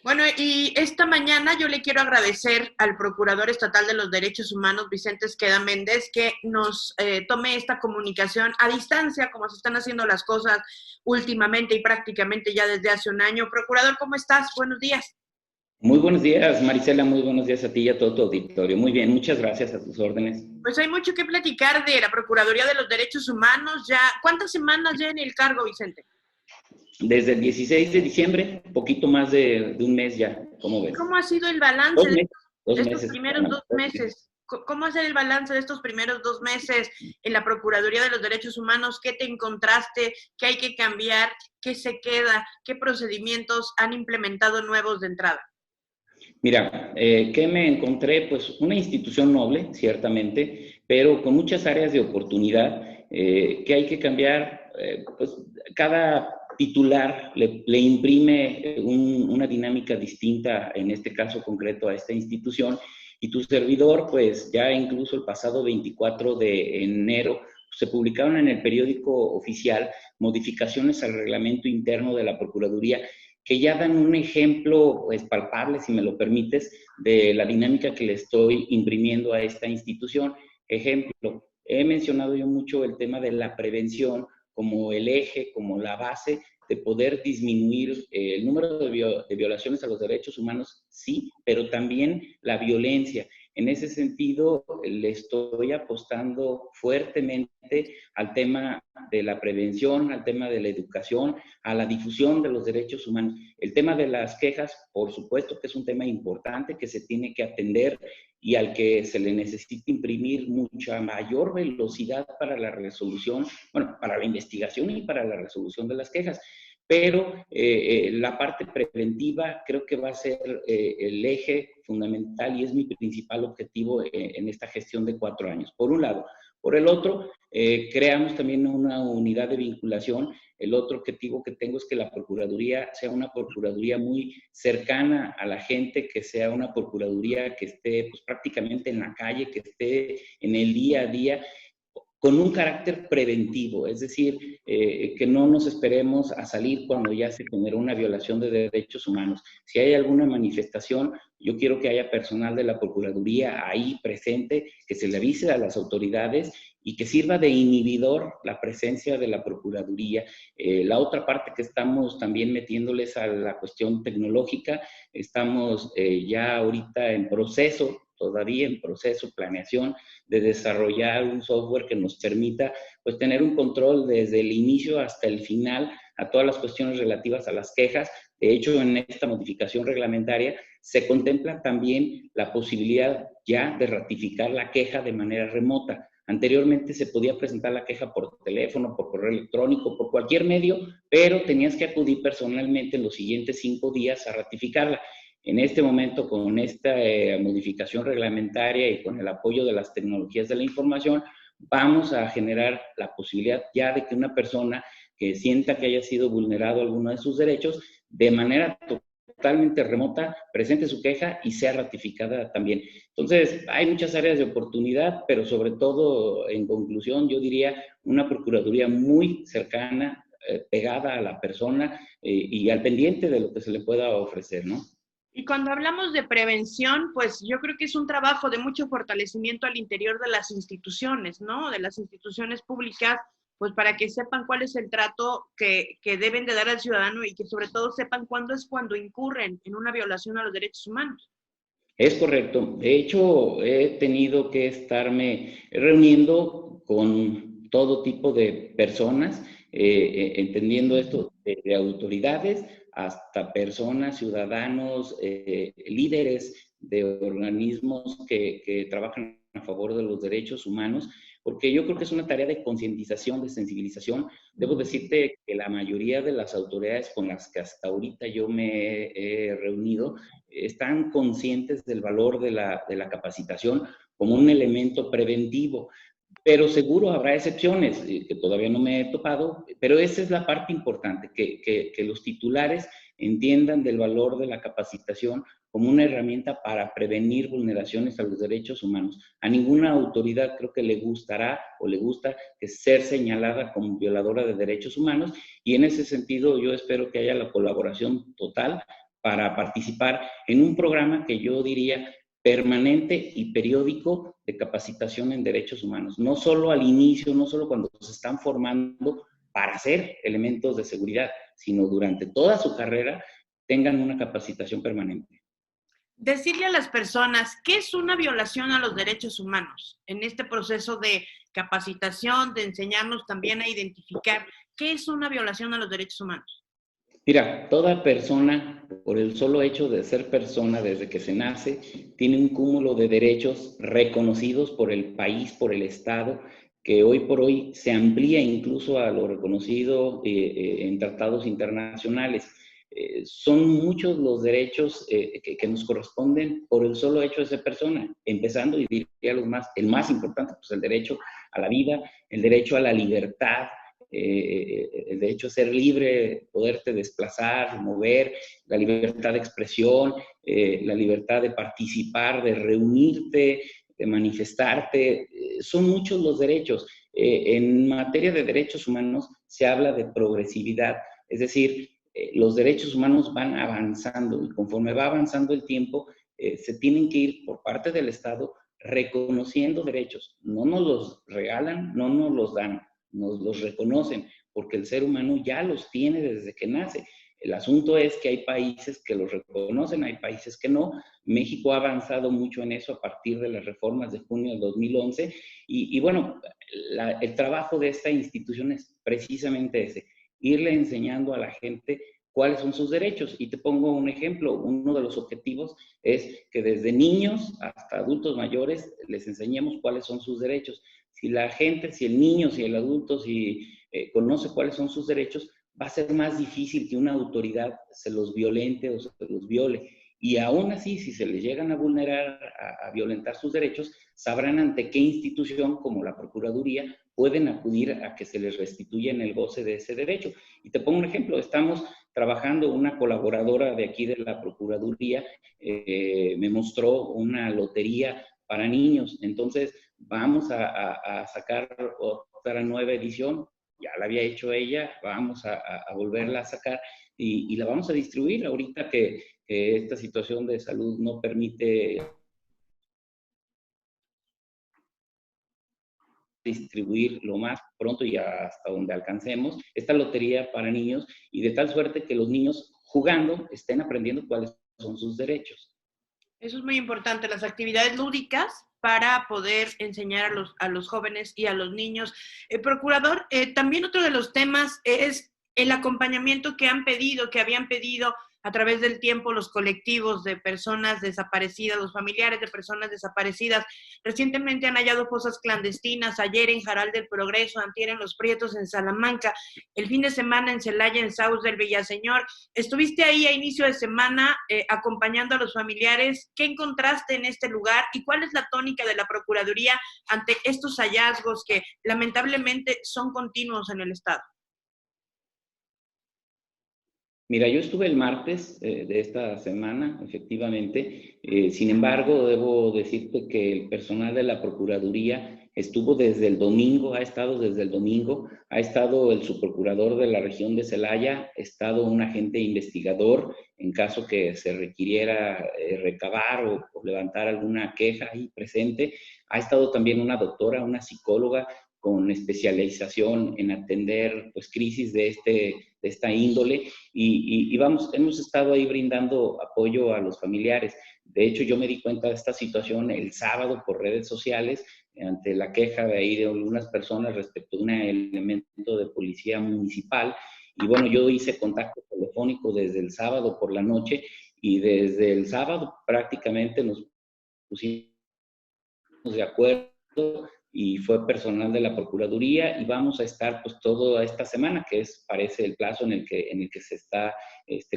Bueno, y esta mañana yo le quiero agradecer al Procurador Estatal de los Derechos Humanos, Vicente Esqueda Méndez, que nos tome esta comunicación a distancia, como se están haciendo las cosas últimamente y prácticamente ya desde hace un año. Procurador, ¿cómo estás? Buenos días. Muy buenos días, Marisela, muy buenos días a ti y a todo tu auditorio. Muy bien, muchas gracias, a tus órdenes. Pues hay mucho que platicar de la Procuraduría de los Derechos Humanos. Ya, ¿cuántas semanas ya en el cargo, Vicente? Desde el 16 de diciembre, poquito más de un mes ya, ¿cómo ¿Y ves? cómo ha sido el balance Dos meses, de dos estos meses. primeros 2 meses? ¿Cómo hacer el balance de estos primeros 2 meses en la Procuraduría de los Derechos Humanos? ¿Qué te encontraste? ¿Qué hay que cambiar? ¿Qué se queda? ¿Qué procedimientos han implementado nuevos de entrada? Mira, ¿qué me encontré? Pues una institución noble, ciertamente, pero con muchas áreas de oportunidad que hay que cambiar. Pues cada titular le imprime una dinámica distinta, en este caso concreto, a esta institución. Y tu servidor, pues ya incluso el pasado 24 de enero, se publicaron en el periódico oficial modificaciones al reglamento interno de la Procuraduría que ya dan un ejemplo pues, palpable, si me lo permites, de la dinámica que le estoy imprimiendo a esta institución. Ejemplo, he mencionado yo mucho el tema de la prevención como el eje, como la base de poder disminuir el número de violaciones a los derechos humanos, sí, pero también la violencia. En ese sentido, le estoy apostando fuertemente al tema de la prevención, al tema de la educación, a la difusión de los derechos humanos. El tema de las quejas, por supuesto que es un tema importante que se tiene que atender y al que se le necesita imprimir mucha mayor velocidad para la resolución, bueno, para la investigación y para la resolución de las quejas. Pero la parte preventiva creo que va a ser el eje fundamental y es mi principal objetivo en esta gestión de 4 años. Por un lado. Por el otro, creamos también una unidad de vinculación. El otro objetivo que tengo es que la Procuraduría sea una Procuraduría muy cercana a la gente, que sea una Procuraduría que esté pues, prácticamente en la calle, que esté en el día a día, con un carácter preventivo, es decir, que no nos esperemos a salir cuando ya se generó una violación de derechos humanos. Si hay alguna manifestación, yo quiero que haya personal de la Procuraduría ahí presente, que se le avise a las autoridades y que sirva de inhibidor la presencia de la Procuraduría. La otra parte que estamos también metiéndoles a la cuestión tecnológica, estamos ya ahorita en proceso, todavía en proceso, planeación de desarrollar un software que nos permita pues tener un control desde el inicio hasta el final a todas las cuestiones relativas a las quejas. De hecho, en esta modificación reglamentaria se contempla también la posibilidad ya de ratificar la queja de manera remota. Anteriormente se podía presentar la queja por teléfono, por correo electrónico, por cualquier medio, pero tenías que acudir personalmente en los siguientes 5 días a ratificarla. En este momento, con esta modificación reglamentaria y con el apoyo de las tecnologías de la información, vamos a generar la posibilidad ya de que una persona que sienta que haya sido vulnerado alguno de sus derechos, de manera totalmente remota, presente su queja y sea ratificada también. Entonces, hay muchas áreas de oportunidad, pero sobre todo, en conclusión, yo diría una procuraduría muy cercana, pegada a la persona y al pendiente de lo que se le pueda ofrecer, ¿no? Y cuando hablamos de prevención, pues yo creo que es un trabajo de mucho fortalecimiento al interior de las instituciones, ¿no? De las instituciones públicas, pues para que sepan cuál es el trato que deben de dar al ciudadano y que sobre todo sepan cuándo es cuando incurren en una violación a los derechos humanos. Es correcto. De hecho, he tenido que estarme reuniendo con todo tipo de personas, entendiendo esto de autoridades hasta personas, ciudadanos, líderes de organismos que trabajan a favor de los derechos humanos, porque yo creo que es una tarea de concientización, de sensibilización. Debo decirte que la mayoría de las autoridades con las que hasta ahorita yo me he reunido están conscientes del valor de la capacitación como un elemento preventivo. Pero seguro habrá excepciones, que todavía no me he topado, pero esa es la parte importante, que los titulares entiendan del valor de la capacitación como una herramienta para prevenir vulneraciones a los derechos humanos. A ninguna autoridad creo que le gustará o le gusta que ser señalada como violadora de derechos humanos y en ese sentido yo espero que haya la colaboración total para participar en un programa que yo diría permanente y periódico de capacitación en derechos humanos. No solo al inicio, no solo cuando se están formando para ser elementos de seguridad, sino durante toda su carrera tengan una capacitación permanente. Decirle a las personas qué es una violación a los derechos humanos en este proceso de capacitación, de enseñarnos también a identificar qué es una violación a los derechos humanos. Mira, toda persona, por el solo hecho de ser persona desde que se nace, tiene un cúmulo de derechos reconocidos por el país, por el Estado, que hoy por hoy se amplía incluso a lo reconocido en tratados internacionales. Son muchos los derechos que nos corresponden por el solo hecho de ser persona, empezando, y diría el más importante, pues el derecho a la vida, el derecho a la libertad, el derecho a ser libre, poderte desplazar, mover, la libertad de expresión, la libertad de participar, de reunirte, de manifestarte. Son muchos los derechos. En materia de derechos humanos se habla de progresividad, es decir, los derechos humanos van avanzando y conforme va avanzando el tiempo, se tienen que ir por parte del Estado reconociendo derechos. No nos los regalan, no nos los dan, nos los reconocen, porque el ser humano ya los tiene desde que nace. El asunto es que hay países que los reconocen, hay países que no. México ha avanzado mucho en eso a partir de las reformas de junio del 2011 y bueno, el trabajo de esta institución es precisamente ese, irle enseñando a la gente cuáles son sus derechos. Y te pongo un ejemplo, uno de los objetivos es que desde niños hasta adultos mayores les enseñemos cuáles son sus derechos. Si la gente, si el niño, si el adulto, si conoce cuáles son sus derechos, va a ser más difícil que una autoridad se los violente o se los viole. Y aún así, si se les llegan a vulnerar, a violentar sus derechos, sabrán ante qué institución, como la Procuraduría, pueden acudir a que se les restituya en el goce de ese derecho. Y te pongo un ejemplo, estamos trabajando, una colaboradora de aquí de la Procuraduría me mostró una lotería para niños, entonces vamos a sacar otra nueva edición, ya la había hecho ella, vamos a volverla a sacar y la vamos a distribuir ahorita que esta situación de salud no permite distribuir lo más pronto y hasta donde alcancemos esta lotería para niños y de tal suerte que los niños jugando estén aprendiendo cuáles son sus derechos. Eso es muy importante, las actividades lúdicas para poder enseñar a los jóvenes y a los niños. Procurador, también otro de los temas es el acompañamiento que han pedido, que habían pedido a través del tiempo los colectivos de personas desaparecidas, los familiares de personas desaparecidas. Recientemente han hallado fosas clandestinas, ayer en Jaral del Progreso, antier en Los Prietos, en Salamanca, el fin de semana en Celaya, en Saus del Villaseñor. Estuviste ahí a inicio de semana acompañando a los familiares. ¿Qué encontraste en este lugar y cuál es la tónica de la Procuraduría ante estos hallazgos que lamentablemente son continuos en el Estado? Mira, yo estuve el martes de esta semana, efectivamente. Sin embargo, debo decirte que el personal de la Procuraduría estuvo desde el domingo, ha estado desde el domingo, ha estado el subprocurador de la región de Celaya, ha estado un agente investigador en caso que se requiriera recabar o levantar alguna queja ahí presente. Ha estado también una doctora, una psicóloga con especialización en atender pues, crisis de esta índole y vamos, hemos estado ahí brindando apoyo a los familiares. De hecho, yo me di cuenta de esta situación el sábado por redes sociales ante la queja de ahí de algunas personas respecto a un elemento de policía municipal. Y bueno, yo hice contacto telefónico desde el sábado por la noche y desde el sábado prácticamente nos pusimos de acuerdo y fue personal de la Procuraduría y vamos a estar pues toda esta semana, que parece el plazo en el que se está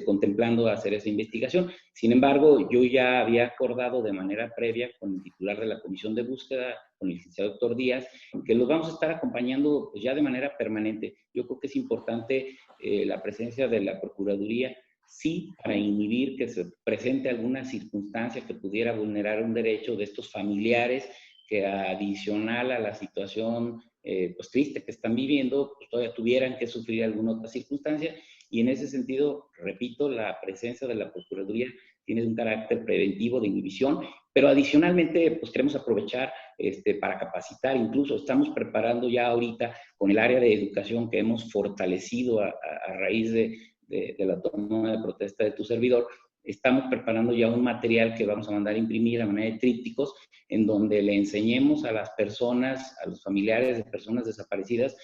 contemplando hacer esa investigación. Sin embargo, yo ya había acordado de manera previa con el titular de la Comisión de Búsqueda, con el licenciado doctor Díaz, que los vamos a estar acompañando pues, ya de manera permanente. Yo creo que es importante la presencia de la Procuraduría, sí, para inhibir que se presente alguna circunstancia que pudiera vulnerar un derecho de estos familiares que adicional a la situación pues triste que están viviendo, pues todavía tuvieran que sufrir alguna otra circunstancia y en ese sentido, repito, la presencia de la Procuraduría tiene un carácter preventivo de inhibición, pero adicionalmente, pues queremos aprovechar para capacitar, incluso estamos preparando ya ahorita con el área de educación que hemos fortalecido a raíz de la toma de protesta de tu servidor. Estamos preparando ya un material que vamos a mandar a imprimir a manera de trípticos, en donde le enseñemos a las personas, a los familiares de personas desaparecidas,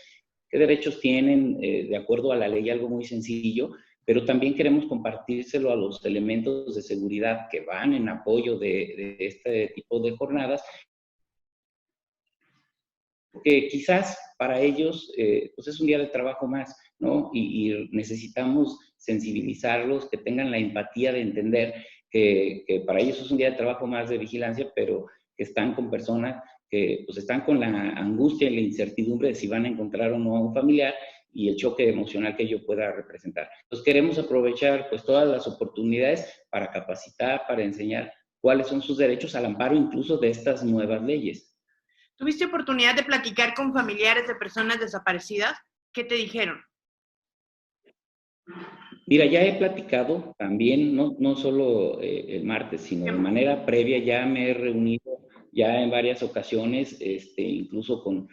qué derechos tienen de acuerdo a la ley, algo muy sencillo, pero también queremos compartírselo a los elementos de seguridad que van en apoyo de este tipo de jornadas, porque quizás para ellos pues es un día de trabajo más, ¿no? Y necesitamos sensibilizarlos, que tengan la empatía de entender que para ellos es un día de trabajo más de vigilancia, pero que están con personas que pues están con la angustia y la incertidumbre de si van a encontrar o no a un familiar y el choque emocional que ello pueda representar. Entonces queremos aprovechar pues todas las oportunidades para capacitar, para enseñar cuáles son sus derechos al amparo incluso de estas nuevas leyes. ¿Tuviste oportunidad de platicar con familiares de personas desaparecidas? ¿Qué te dijeron? Mira, ya he platicado también, no solo el martes, sino de manera previa, ya me he reunido ya en varias ocasiones, incluso con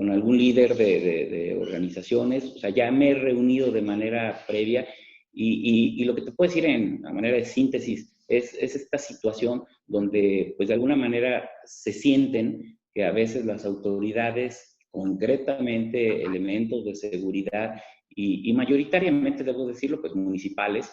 algún líder de organizaciones, o sea, ya me he reunido de manera previa y lo que te puedo decir a manera de síntesis es esta situación donde, pues de alguna manera se sienten que a veces las autoridades, concretamente elementos de seguridad, y mayoritariamente, debo decirlo, pues municipales,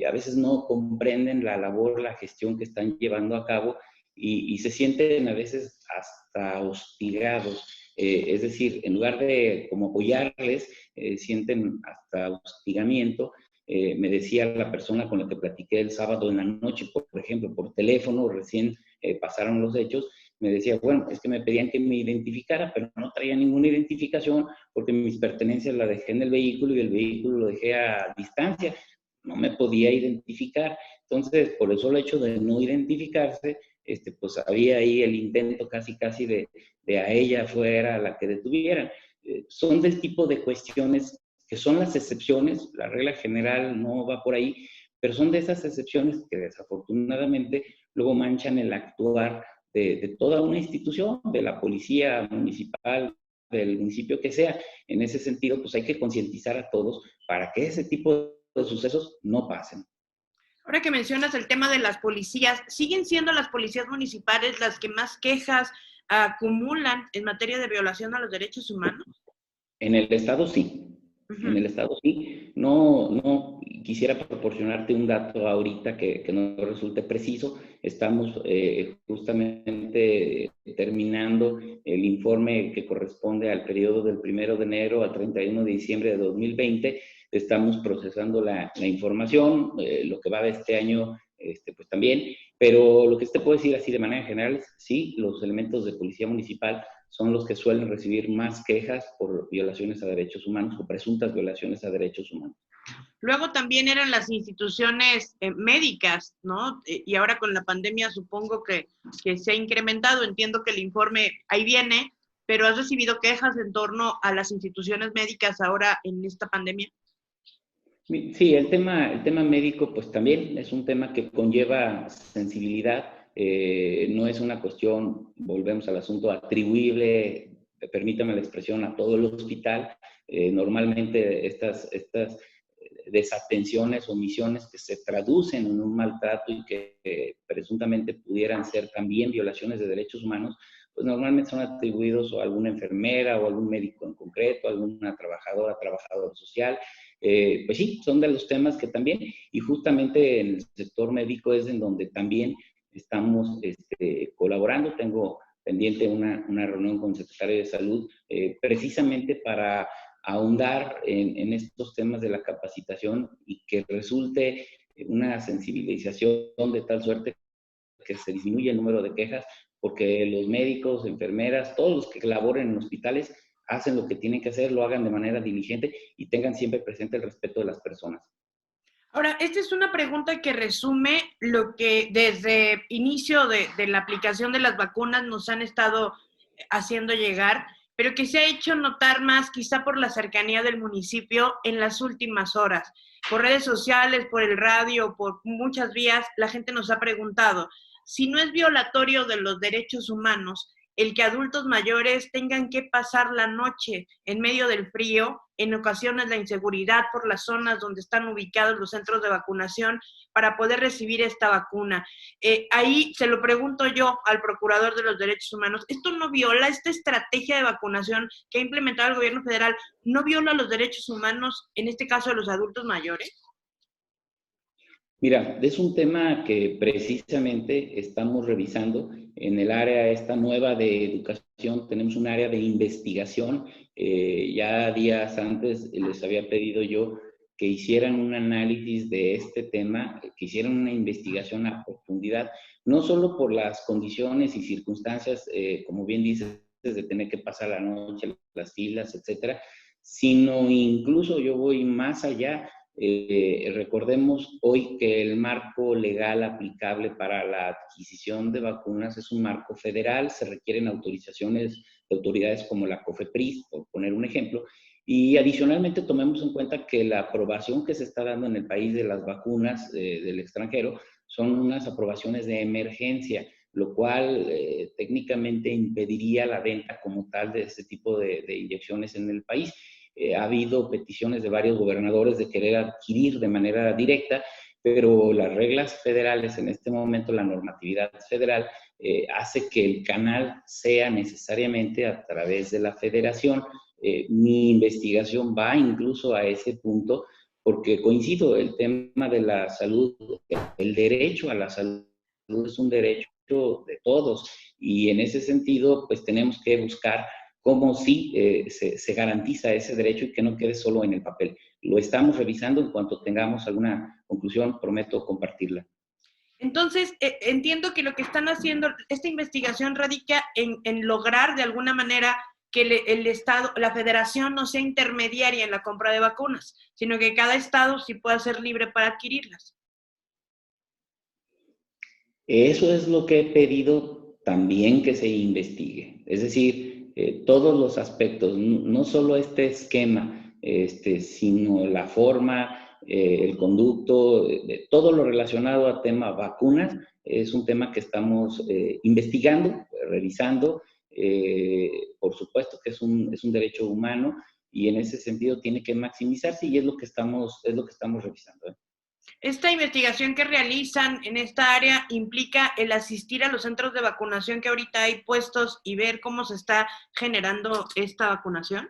a veces no comprenden la labor, la gestión que están llevando a cabo y se sienten a veces hasta hostigados. Es decir, en lugar de como apoyarles, sienten hasta hostigamiento. Me decía la persona con la que platiqué el sábado en la noche, por ejemplo, por teléfono, recién pasaron los hechos, me decía, bueno, es que me pedían que me identificara, pero no traía ninguna identificación porque mis pertenencias las dejé en el vehículo y el vehículo lo dejé a distancia. No me podía identificar. Entonces, por el solo hecho de no identificarse, pues había ahí el intento casi de a ella fuera la que detuvieran. Son del tipo de cuestiones que son las excepciones, la regla general no va por ahí, pero son de esas excepciones que desafortunadamente luego manchan el actuar de toda una institución, de la policía municipal, del municipio que sea. En ese sentido, pues hay que concientizar a todos para que ese tipo de sucesos no pasen. Ahora que mencionas el tema de las policías, ¿siguen siendo las policías municipales las que más quejas acumulan en materia de violación a los derechos humanos? En el Estado sí. En el Estado sí. No quisiera proporcionarte un dato ahorita que no resulte preciso. Estamos justamente terminando el informe que corresponde al periodo del 1 de enero al 31 de diciembre de 2020. Estamos procesando la información, lo que va de este año, pues también. Pero lo que te puedo decir así de manera general, sí, los elementos de policía municipal son los que suelen recibir más quejas por violaciones a derechos humanos o presuntas violaciones a derechos humanos. Luego también eran las instituciones médicas, ¿no? Y ahora con la pandemia supongo que se ha incrementado. Entiendo que el informe ahí viene, pero ¿has recibido quejas en torno a las instituciones médicas ahora en esta pandemia? Sí, el tema médico pues también es un tema que conlleva sensibilidad. No es una cuestión, volvemos al asunto, atribuible, permítame la expresión, a todo el hospital. Normalmente estas desatenciones, omisiones que se traducen en un maltrato y que presuntamente pudieran ser también violaciones de derechos humanos, pues normalmente son atribuidos a alguna enfermera o algún médico en concreto, alguna trabajador social. Pues sí, son de los temas que también, y justamente en el sector médico es en donde también estamos colaborando. Tengo pendiente una reunión con el secretario de Salud precisamente para ahondar en estos temas de la capacitación y que resulte una sensibilización de tal suerte que se disminuya el número de quejas, porque los médicos, enfermeras, todos los que laboren en hospitales hacen lo que tienen que hacer, lo hagan de manera diligente y tengan siempre presente el respeto de las personas. Ahora, esta es una pregunta que resume lo que desde inicio de la aplicación de las vacunas nos han estado haciendo llegar, pero que se ha hecho notar más quizá por la cercanía del municipio en las últimas horas. Por redes sociales, por el radio, por muchas vías, la gente nos ha preguntado si no es violatorio de los derechos humanos el que adultos mayores tengan que pasar la noche en medio del frío, en ocasiones la inseguridad por las zonas donde están ubicados los centros de vacunación para poder recibir esta vacuna. Ahí se lo pregunto yo al Procurador de los Derechos Humanos, ¿esto no viola, esta estrategia de vacunación que ha implementado el gobierno federal, no viola los derechos humanos, en este caso de los adultos mayores? Mira, es un tema que precisamente estamos revisando en el área esta nueva de educación. Tenemos un área de investigación. Ya días antes les había pedido yo que hicieran un análisis de este tema, que hicieran una investigación a profundidad, no solo por las condiciones y circunstancias, como bien dices, de tener que pasar la noche, las filas, etcétera, sino incluso yo voy más allá. Recordemos hoy que el marco legal aplicable para la adquisición de vacunas es un marco federal, se requieren autorizaciones de autoridades como la COFEPRIS, por poner un ejemplo, y adicionalmente tomemos en cuenta que la aprobación que se está dando en el país de las vacunas del extranjero son unas aprobaciones de emergencia, lo cual técnicamente impediría la venta como tal de este tipo de inyecciones en el país. Ha habido peticiones de varios gobernadores de querer adquirir de manera directa, pero las reglas federales en este momento, la normatividad federal, hace que el canal sea necesariamente a través de la federación. Mi investigación va incluso a ese punto, porque coincido, el tema de la salud, el derecho a la salud es un derecho de todos, y en ese sentido, pues tenemos que buscar cómo sí se garantiza ese derecho y que no quede solo en el papel. Lo estamos revisando, en cuanto tengamos alguna conclusión, prometo compartirla. Entonces, entiendo que lo que están haciendo, esta investigación radica en lograr de alguna manera que el Estado, la federación no sea intermediaria en la compra de vacunas, sino que cada Estado sí pueda ser libre para adquirirlas. Eso es lo que he pedido también que se investigue. Es decir, todos los aspectos, no solo este esquema, sino la forma, el conducto, todo lo relacionado a tema vacunas, es un tema que estamos investigando, revisando. Por supuesto que es un derecho humano y en ese sentido tiene que maximizarse y es lo que estamos revisando. Esta investigación que realizan en esta área implica el asistir a los centros de vacunación que ahorita hay puestos y ver cómo se está generando esta vacunación.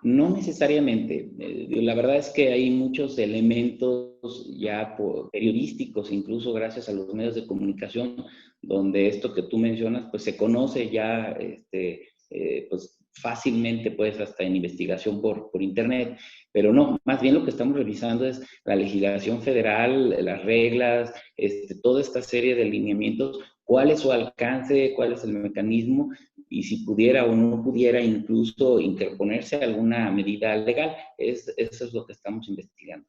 No necesariamente. La verdad es que hay muchos elementos ya periodísticos, incluso gracias a los medios de comunicación, donde esto que tú mencionas, pues se conoce ya, pues fácilmente, pues hasta en investigación por internet. Pero no, más bien lo que estamos revisando es la legislación federal, las reglas, toda esta serie de lineamientos, cuál es su alcance, cuál es el mecanismo y si pudiera o no pudiera incluso interponerse alguna medida legal. Eso es lo que estamos investigando.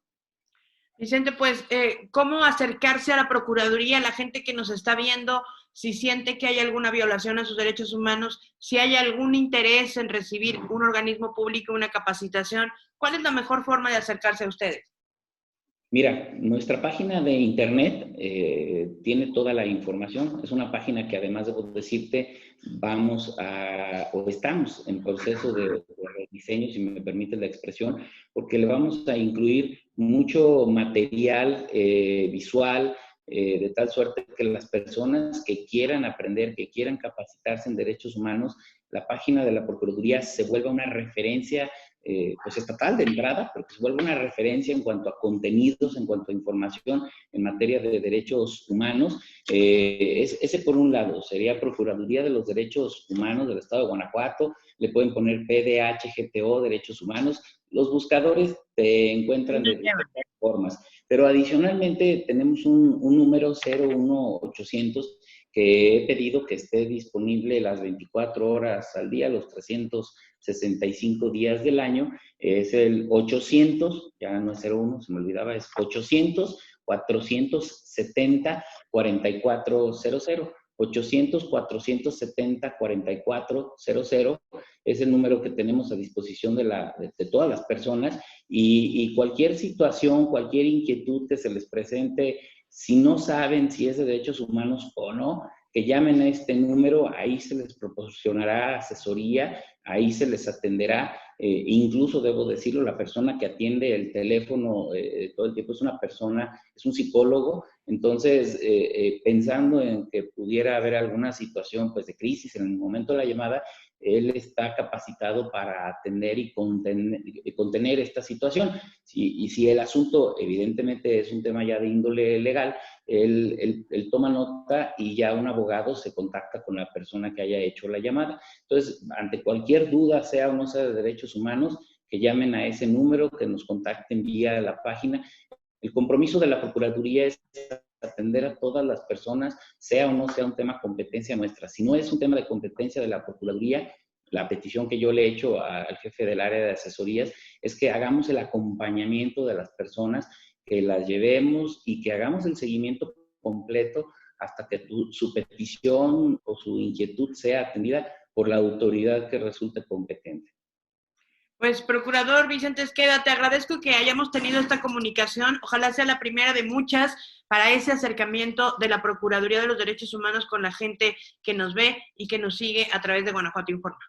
Vicente, pues, ¿cómo acercarse a la Procuraduría, a la gente que nos está viendo, si siente que hay alguna violación a sus derechos humanos, si hay algún interés en recibir un organismo público, una capacitación? ¿Cuál es la mejor forma de acercarse a ustedes? Mira, nuestra página de internet tiene toda la información. Es una página que, además debo decirte, estamos en proceso de rediseño, si me permite la expresión, porque le vamos a incluir mucho material visual, de tal suerte que las personas que quieran aprender, que quieran capacitarse en derechos humanos, la página de la Procuraduría se vuelva una referencia pues estatal de entrada, pero que se vuelve una referencia en cuanto a contenidos, en cuanto a información en materia de derechos humanos. Ese por un lado, sería Procuraduría de los Derechos Humanos del Estado de Guanajuato, le pueden poner PDHGTO, Derechos Humanos, los buscadores te encuentran de diferentes formas, pero adicionalmente tenemos un número 01800 que he pedido que esté disponible las 24 horas al día, los 365 días del año. Es el 800, ya no es 01, se me olvidaba, es 800-470-4400. 800-470-4400, es el número que tenemos a disposición de todas las personas, y cualquier situación, cualquier inquietud que se les presente, si no saben si es de derechos humanos o no, que llamen a este número, ahí se les proporcionará asesoría, ahí se les atenderá. Incluso debo decirlo, la persona que atiende el teléfono todo el tiempo es una persona, es un psicólogo. Entonces, pensando en que pudiera haber alguna situación pues, de crisis en el momento de la llamada, él está capacitado para atender y contener esta situación. Y si el asunto evidentemente es un tema ya de índole legal, él toma nota y ya un abogado se contacta con la persona que haya hecho la llamada. Entonces, ante cualquier duda, sea o no sea de derechos humanos, que llamen a ese número, que nos contacten vía la página. El compromiso de la Procuraduría es atender a todas las personas, sea o no sea un tema competencia nuestra. Si no es un tema de competencia de la Procuraduría, la petición que yo le he hecho al jefe del área de asesorías es que hagamos el acompañamiento de las personas, que las llevemos y que hagamos el seguimiento completo hasta que su petición o su inquietud sea atendida por la autoridad que resulte competente. Pues, Procurador Vicente Esqueda, te agradezco que hayamos tenido esta comunicación. Ojalá sea la primera de muchas para ese acercamiento de la Procuraduría de los Derechos Humanos con la gente que nos ve y que nos sigue a través de Guanajuato Informa.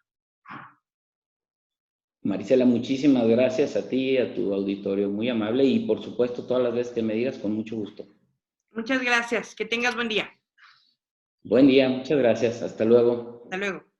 Marisela, muchísimas gracias a ti y a tu auditorio, muy amable, y por supuesto todas las veces que me digas, con mucho gusto. Muchas gracias, que tengas buen día. Buen día, muchas gracias, hasta luego. Hasta luego.